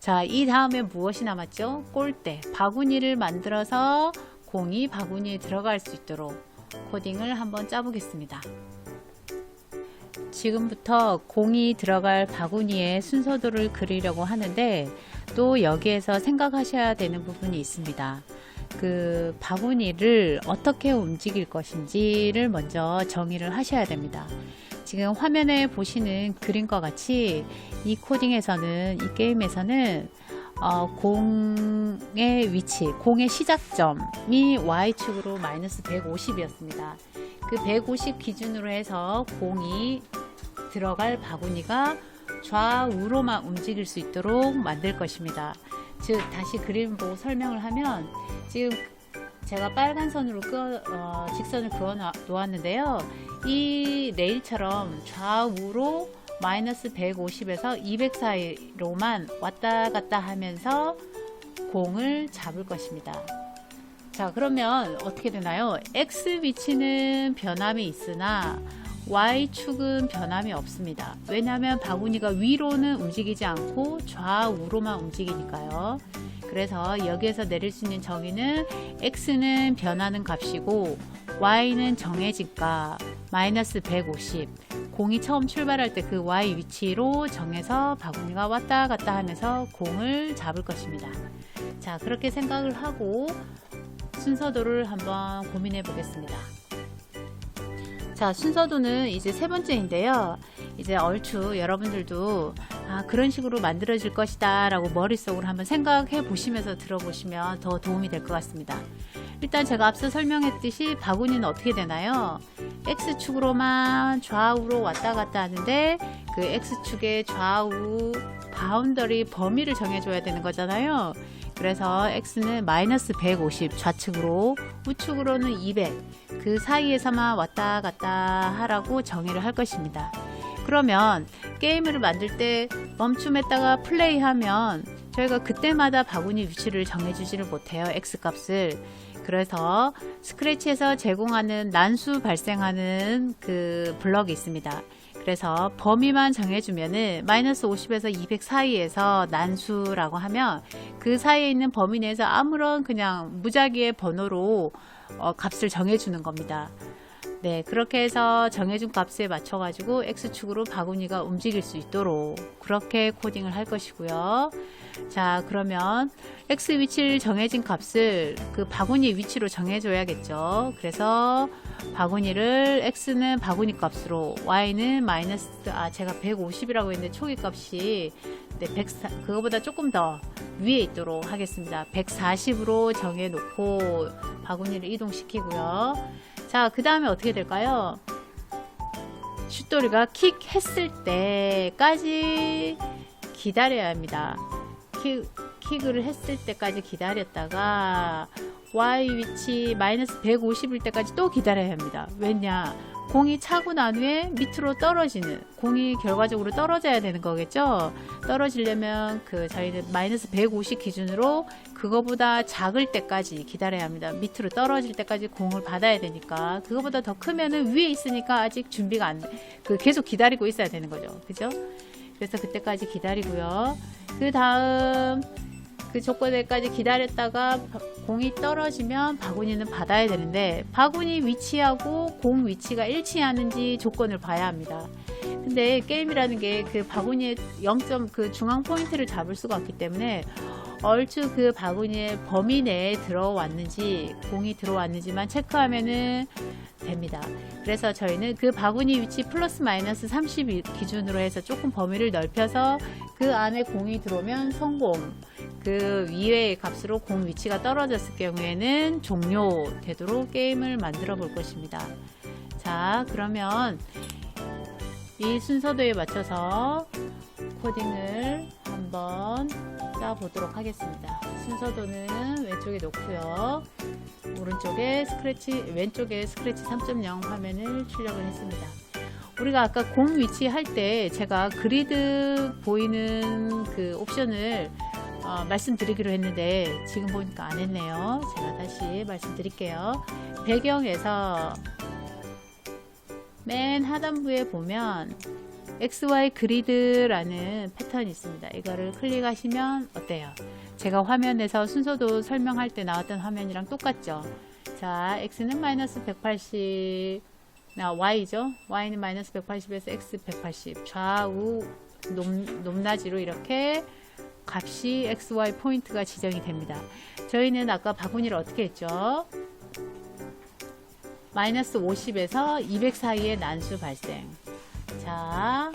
자, 이 다음에 무엇이 남았죠? 골대, 바구니를 만들어서 공이 바구니에 들어갈 수 있도록 코딩을 한번 짜보겠습니다. 지금부터 공이 들어갈 바구니의 순서도를 그리려고 하는데, 또 여기에서 생각하셔야 되는 부분이 있습니다. 그 바구니를 어떻게 움직일 것인지를 먼저 정의를 하셔야 됩니다. 지금 화면에 보시는 그림과 같이 이 코딩에서는, 이 게임에서는 공의 위치, 공의 시작점이 Y축으로 마이너스 150이었습니다. 그 150 기준으로 해서 공이 들어갈 바구니가 좌우로만 움직일 수 있도록 만들 것입니다. 즉, 다시 그림 보고 설명을 하면, 지금 제가 빨간 선으로 직선을 그어 놓았는데요. 이 레일처럼 좌우로 마이너스 150에서 200 사이로만 왔다 갔다 하면서 공을 잡을 것입니다. 자, 그러면 어떻게 되나요? X 위치는 변함이 있으나 Y축은 변함이 없습니다. 왜냐하면 바구니가 위로는 움직이지 않고 좌우로만 움직이니까요. 그래서 여기에서 내릴 수 있는 정의는 X는 변하는 값이고 Y는 정해진 값 마이너스 150, 공이 처음 출발할 때 그 Y 위치로 정해서 바구니가 왔다 갔다 하면서 공을 잡을 것입니다. 자, 그렇게 생각을 하고 순서도를 한번 고민해 보겠습니다. 자, 순서도는 이제 세 번째인데요. 이제 얼추 여러분들도 그런 식으로 만들어질 것이다 라고 머릿속으로 한번 생각해 보시면서 들어보시면 더 도움이 될 것 같습니다. 일단 제가 앞서 설명했듯이 바구니는 어떻게 되나요? X축으로만 좌우로 왔다 갔다 하는데, 그 X축의 좌우 바운더리 범위를 정해줘야 되는 거잖아요. 그래서 X는 마이너스 150 좌측으로, 우측으로는 200, 그 사이에서만 왔다 갔다 하라고 정의를 할 것입니다. 그러면 게임을 만들 때 멈춤했다가 플레이하면 저희가 그때마다 바구니 위치를 정해주지를 못해요. X값을. 그래서 스크래치에서 제공하는 난수 발생하는 그 블럭이 있습니다. 그래서 범위만 정해주면은 마이너스 50에서 200 사이에서 난수라고 하면 그 사이에 있는 범위 내에서 아무런 그냥 무작위의 번호로 값을 정해주는 겁니다. 네, 그렇게 해서 정해준 값에 맞춰 가지고 X축으로 바구니가 움직일 수 있도록 그렇게 코딩을 할 것이고요. 자, 그러면 X 위치를 정해진 값을 그 바구니 위치로 정해줘야겠죠. 그래서 바구니를 X는 바구니 값으로, Y는 마이너스, 제가 150이라고 했는데 초기 값이 그거보다 조금 더 위에 있도록 하겠습니다. 140으로 정해 놓고 바구니를 이동시키고요. 자, 그 다음에 어떻게 될까요? 슛돌이가 킥 했을 때까지 기다려야 합니다. 킥을 했을 때까지 기다렸다가 Y 위치 마이너스 150일 때까지 또 기다려야 합니다. 왜냐? 공이 차고 난 후에 밑으로 떨어지는, 공이 결과적으로 떨어져야 되는 거겠죠. 떨어지려면 저희는 마이너스 150 기준으로 그거보다 작을 때까지 기다려야 합니다. 밑으로 떨어질 때까지 공을 받아야 되니까. 그거보다 더 크면은 위에 있으니까 아직 준비가 안 돼. 계속 기다리고 있어야 되는 거죠. 그죠? 그래서 그때까지 기다리고요. 그 다음 그 조건에까지 기다렸다가 공이 떨어지면 바구니는 받아야 되는데, 바구니 위치하고 공 위치가 일치하는지 조건을 봐야 합니다. 근데 게임이라는 게 그 바구니의 0점 그 중앙 포인트를 잡을 수가 없기 때문에 얼추 그 바구니의 범위 내에 들어왔는지, 공이 들어왔는지만 체크하면은 됩니다. 그래서 저희는 그 바구니 위치 플러스 마이너스 30 기준으로 해서 조금 범위를 넓혀서 그 안에 공이 들어오면 성공, 그 이외의 값으로 공 위치가 떨어졌을 경우에는 종료되도록 게임을 만들어 볼 것입니다. 자, 그러면 이 순서도에 맞춰서 코딩을 한번 짜보도록 하겠습니다. 순서도는 왼쪽에 놓고요. 왼쪽에 스크래치 3.0 화면을 출력을 했습니다. 우리가 아까 공 위치 할 때 제가 그리드 보이는 그 옵션을 말씀드리기로 했는데 지금 보니까 안 했네요. 제가 다시 말씀드릴게요. 배경에서 맨 하단부에 보면 XY 그리드라는 패턴이 있습니다. 이거를 클릭하시면 어때요? 제가 화면에서 순서도 설명할 때 나왔던 화면이랑 똑같죠? 자, X는 마이너스 180, Y죠? Y는 마이너스 180에서 X 180. 좌우 높낮이로 이렇게 값이 XY 포인트가 지정이 됩니다. 저희는 아까 바구니를 어떻게 했죠? 마이너스 50에서 200 사이의 난수 발생. 자,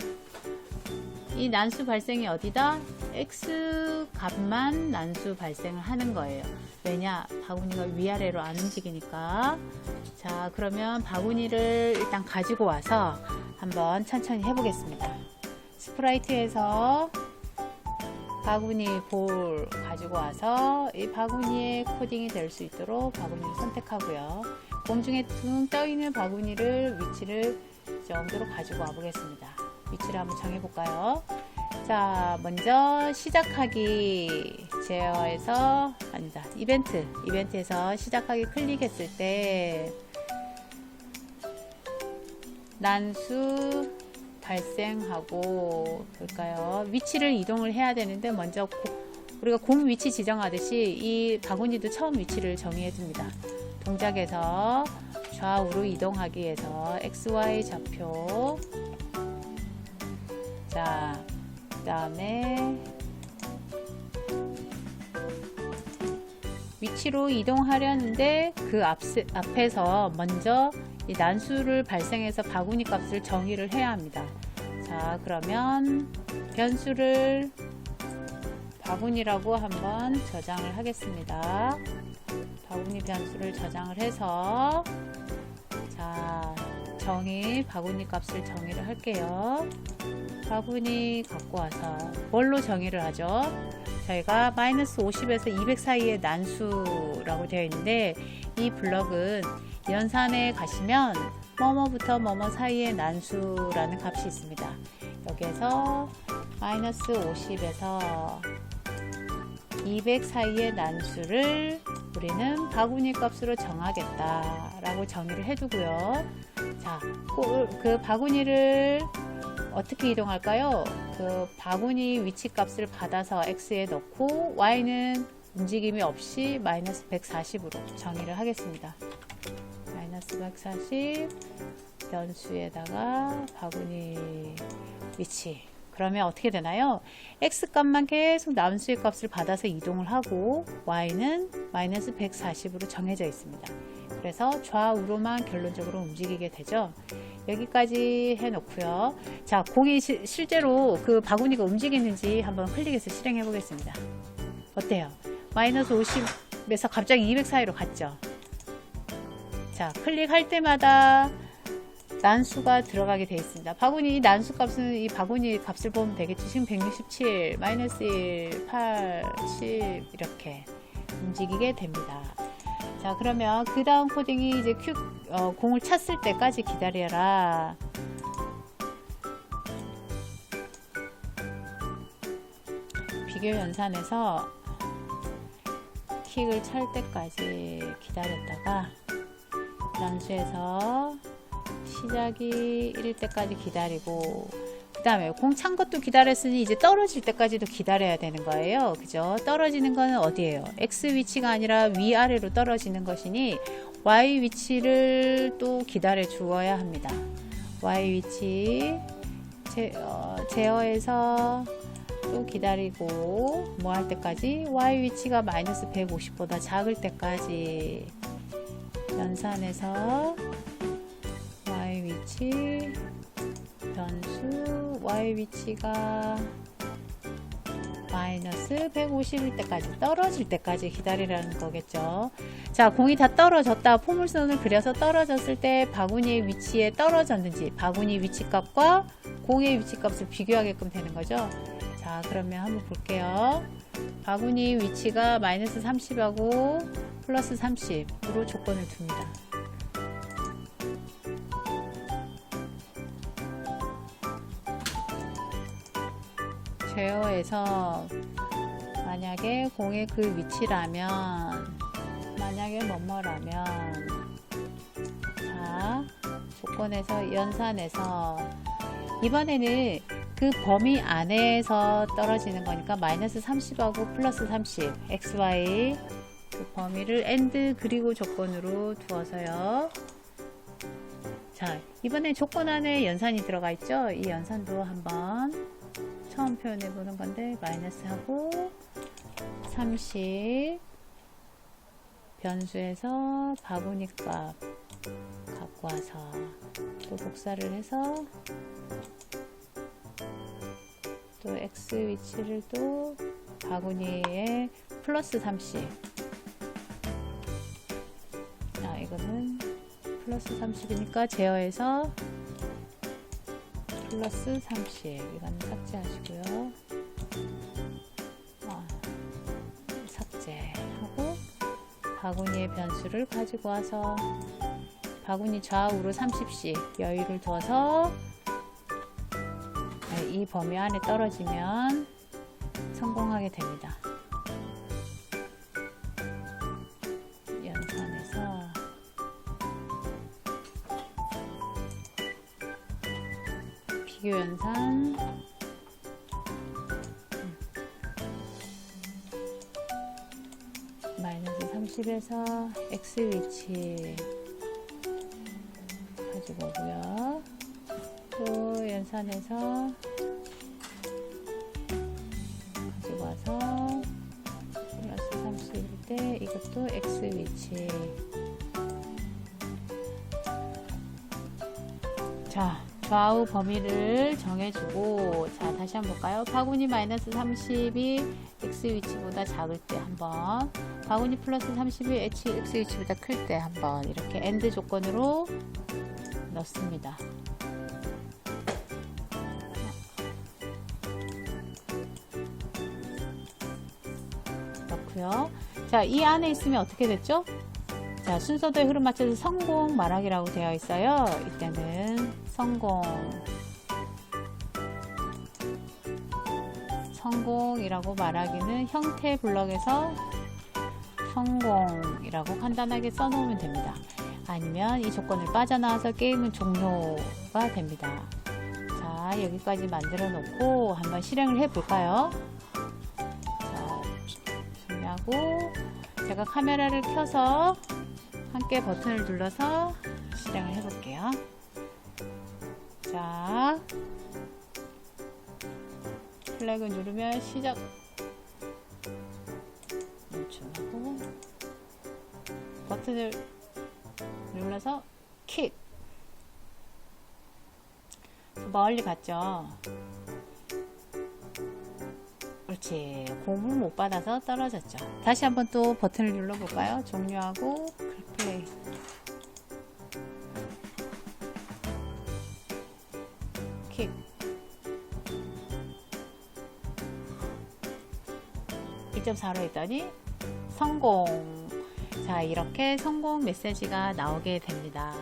이 난수 발생이 어디다? X 값만 난수 발생을 하는 거예요. 왜냐? 바구니가 위아래로 안 움직이니까. 자, 그러면 바구니를 일단 가지고 와서 한번 천천히 해보겠습니다. 스프라이트에서 바구니 볼 가지고 와서 이 바구니에 코딩이 될 수 있도록 바구니를 선택하고요. 공중에 둥 떠있는 바구니를 위치를 정도로 가지고 와 보겠습니다. 위치를 한번 정해 볼까요? 자, 먼저 시작하기 제어에서 아니다, 이벤트에서 시작하기 클릭했을 때 난수 발생하고 볼까요? 위치를 이동을 해야 되는데 먼저 우리가 공 위치 지정하듯이 이 바구니도 처음 위치를 정의해 줍니다. 동작에서 좌우로 이동하기 위해서 XY 좌표. 자, 그 다음에 위치로 이동하려는데 그 앞에서 먼저 이 난수를 발생해서 바구니 값을 정의를 해야 합니다. 자, 그러면 변수를 바구니라고 한번 저장을 하겠습니다. 바구니 변수를 저장을 해서 자, 바구니 값을 정의를 할게요. 바구니 갖고 와서 뭘로 정의를 하죠? 저희가 마이너스 50에서 200 사이의 난수라고 되어 있는데 이 블럭은 연산에 가시면 뭐뭐부터 뭐뭐 사이의 난수라는 값이 있습니다. 여기에서 마이너스 50에서 200 사이의 난수를 우리는 바구니 값으로 정하겠다 라고 정의를 해두고요. 자, 그 바구니를 어떻게 이동할까요? 그 바구니 위치 값을 받아서 X에 넣고 Y는 움직임이 없이 마이너스 140으로 정의를 하겠습니다. 마이너스 140 변수에다가 바구니 위치. 그러면 어떻게 되나요? X 값만 계속 난수의 값을 받아서 이동을 하고 Y는 마이너스 140으로 정해져 있습니다. 그래서 좌우로만 결론적으로 움직이게 되죠. 여기까지 해놓고요. 자, 공이 실제로 그 바구니가 움직이는지 한번 클릭해서 실행해 보겠습니다. 어때요? 마이너스 50에서 갑자기 200 사이로 갔죠. 자, 클릭할 때마다 난수가 들어가게 되어 있습니다. 바구니 난수 값은 이 바구니 값을 보면 되겠죠. 지금 167, 마이너스 1, 8, 10 이렇게 움직이게 됩니다. 자, 그러면 그 다음 코딩이 이제 공을 찼을 때까지 기다려라. 비교 연산에서 킥을 찰 때까지 기다렸다가 난수에서 시작이 이를 때까지 기다리고 그 다음에 공 찬 것도 기다렸으니 이제 떨어질 때까지도 기다려야 되는 거예요. 그죠? 떨어지는 거는 어디예요? X 위치가 아니라 위아래로 떨어지는 것이니 Y 위치를 또 기다려 주어야 합니다. Y 위치 제어해서 또 기다리고 뭐 할 때까지 Y 위치가 마이너스 150보다 작을 때까지 연산해서 Y 위치 변수 Y 위치가 마이너스 150일 때까지 떨어질 때까지 기다리라는 거겠죠. 자, 공이 다 떨어졌다. 포물선을 그려서 떨어졌을 때 바구니의 위치에 떨어졌는지 바구니 위치값과 공의 위치값을 비교하게끔 되는 거죠. 자, 그러면 한번 볼게요. 바구니 위치가 마이너스 30하고 플러스 30으로 조건을 둡니다. 제어에서 만약에 공의 그 위치라면 만약에 뭐뭐라면 자, 조건에서 연산에서 이번에는 그 범위 안에서 떨어지는 거니까 마이너스 30하고 플러스 30 xy 그 범위를 AND 그리고 조건으로 두어서요. 자, 이번에 조건 안에 연산이 들어가 있죠. 이 연산도 한번 처음 표현해 보는 건데 마이너스하고 30 변수에서 바구니 값 갖고 와서 또 복사를 해서 또 x 위치를 또 바구니에 플러스 30 이거는 플러스 30이니까 제어해서 플러스 30 이거는 삭제하시고요. 삭제하고 바구니의 변수를 가지고 와서 바구니 좌우로 30씩 여유를 둬서 이 범위 안에 떨어지면 성공하게 됩니다. 연산해서 비교 연산 마이너스 30에서 x 위치 가지고 오고요. 또 연산해서 가지고 와서 플러스 30일 때 이것도 x 위치. 자, 좌우 범위를 정해주고, 자, 다시 한번 볼까요? 바구니 마이너스 30이 x 위치보다 작을 때 한번, 바구니 플러스 30이 x 위치보다 클 때 한번 이렇게 AND 조건으로 넣습니다. 넣고요. 자, 이 안에 있으면 어떻게 됐죠? 자, 순서도의 흐름 맞춰서 성공 말하기라고 되어 있어요. 이때는 성공이라고 말하기는 형태 블럭에서 성공이라고 간단하게 써놓으면 됩니다. 아니면 이 조건을 빠져나와서 게임은 종료가 됩니다. 자, 여기까지 만들어 놓고 한번 실행을 해 볼까요? 자, 중요하고 제가 카메라를 켜서 함께 버튼을 눌러서 실행을 해 볼게요. 자, 플래그 누르면 시작 멈춤하고 버튼을 눌러서 킥. 멀리 갔죠. 그렇지. 공을 못 받아서 떨어졌죠. 다시 한번 또 버튼을 눌러볼까요? 종료하고 플레이. 킥. 1.4로 했더니 성공. 자, 이렇게 성공 메시지가 나오게 됩니다.